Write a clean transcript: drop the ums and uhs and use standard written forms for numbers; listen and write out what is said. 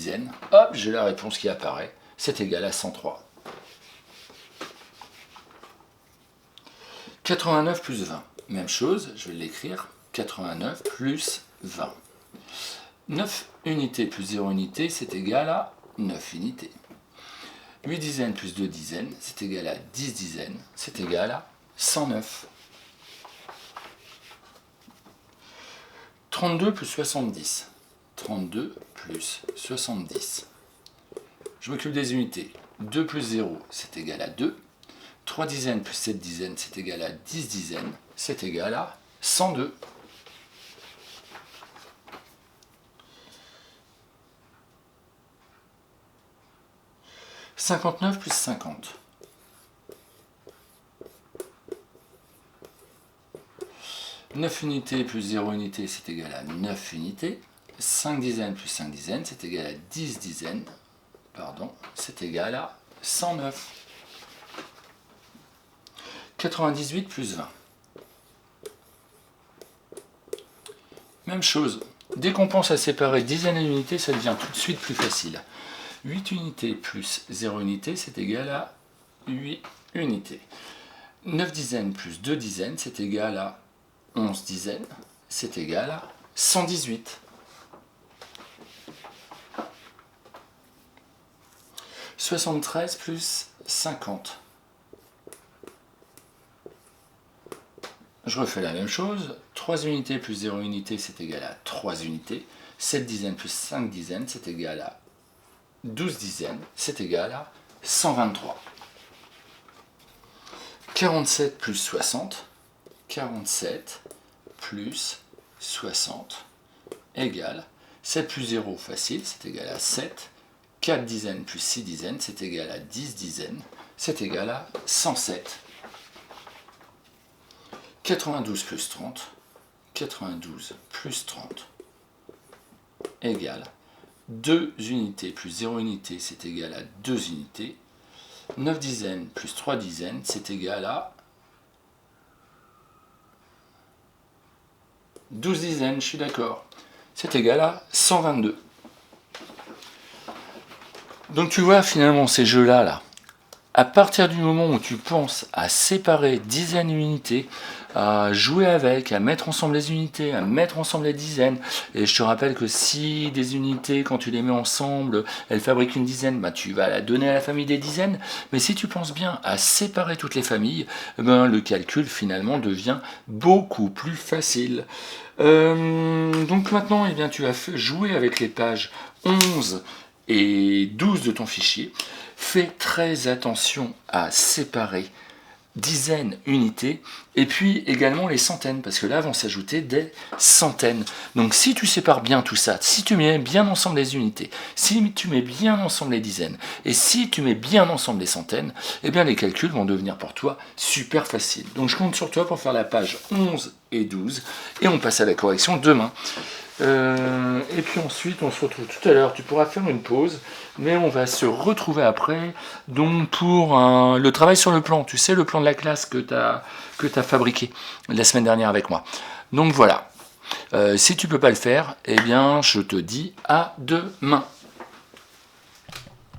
dizaines. Hop, j'ai la réponse qui apparaît. C'est égal à 103. 89 plus 20. Même chose, je vais l'écrire. 89 plus 20. 9 unités plus 0 unité, c'est égal à 9 unités. 8 dizaines plus 2 dizaines, c'est égal à 10 dizaines, c'est égal à 109. 32 plus 70. 32 plus 70. Je m'occupe des unités. 2 plus 0, c'est égal à 2. 3 dizaines plus 7 dizaines, c'est égal à 10 dizaines, c'est égal à 102. « 59 plus 50. 9 unités plus 0 unité, c'est égal à 9 unités. 5 dizaines plus 5 dizaines, c'est égal à 10 dizaines. Pardon, c'est égal à 109. 98 plus 20. Même chose. Dès qu'on pense à séparer dizaines et unités, ça devient tout de suite plus facile. 8 unités plus 0 unité, c'est égal à 8 unités. 9 dizaines plus 2 dizaines, c'est égal à 11 dizaines, c'est égal à 118. 73 plus 50. Je refais la même chose. 3 unités plus 0 unité, c'est égal à 3 unités. 7 dizaines plus 5 dizaines, c'est égal à 12 dizaines, c'est égal à 123. 47 plus 60. 47 plus 60 égale 7 plus 0, facile, c'est égal à 7. 4 dizaines plus 6 dizaines, c'est égal à 10 dizaines, c'est égal à 107. 92 plus 30, 92 plus 30 égale 2 unités plus 0 unité, c'est égal à 2 unités. 9 dizaines plus 3 dizaines, c'est égal à 12 dizaines, je suis d'accord. C'est égal à 122. Donc tu vois finalement ces jeux-là, là, à partir du moment où tu penses à séparer dizaines et unités, à jouer avec, à mettre ensemble les unités, à mettre ensemble les dizaines, et je te rappelle que si des unités, quand tu les mets ensemble, elles fabriquent une dizaine, bah, tu vas la donner à la famille des dizaines, mais si tu penses bien à séparer toutes les familles, ben, le calcul finalement devient beaucoup plus facile. Donc maintenant, eh bien, tu vas jouer avec les pages 11 et 12 de ton fichier. Fais très attention à séparer dizaines, unités, et puis également les centaines, parce que là vont s'ajouter des centaines. Donc si tu sépares bien tout ça, si tu mets bien ensemble les unités, si tu mets bien ensemble les dizaines, et si tu mets bien ensemble les centaines, eh bien les calculs vont devenir pour toi super faciles. Donc je compte sur toi pour faire la page 11 et 12, et on passe à la correction demain. Et puis ensuite on se retrouve tout à l'heure, tu pourras faire une pause, mais on va se retrouver après donc pour le travail sur le plan, tu sais, le plan de la classe que tu as fabriqué la semaine dernière avec moi. Donc voilà, si tu peux pas le faire, eh bien je te dis à demain.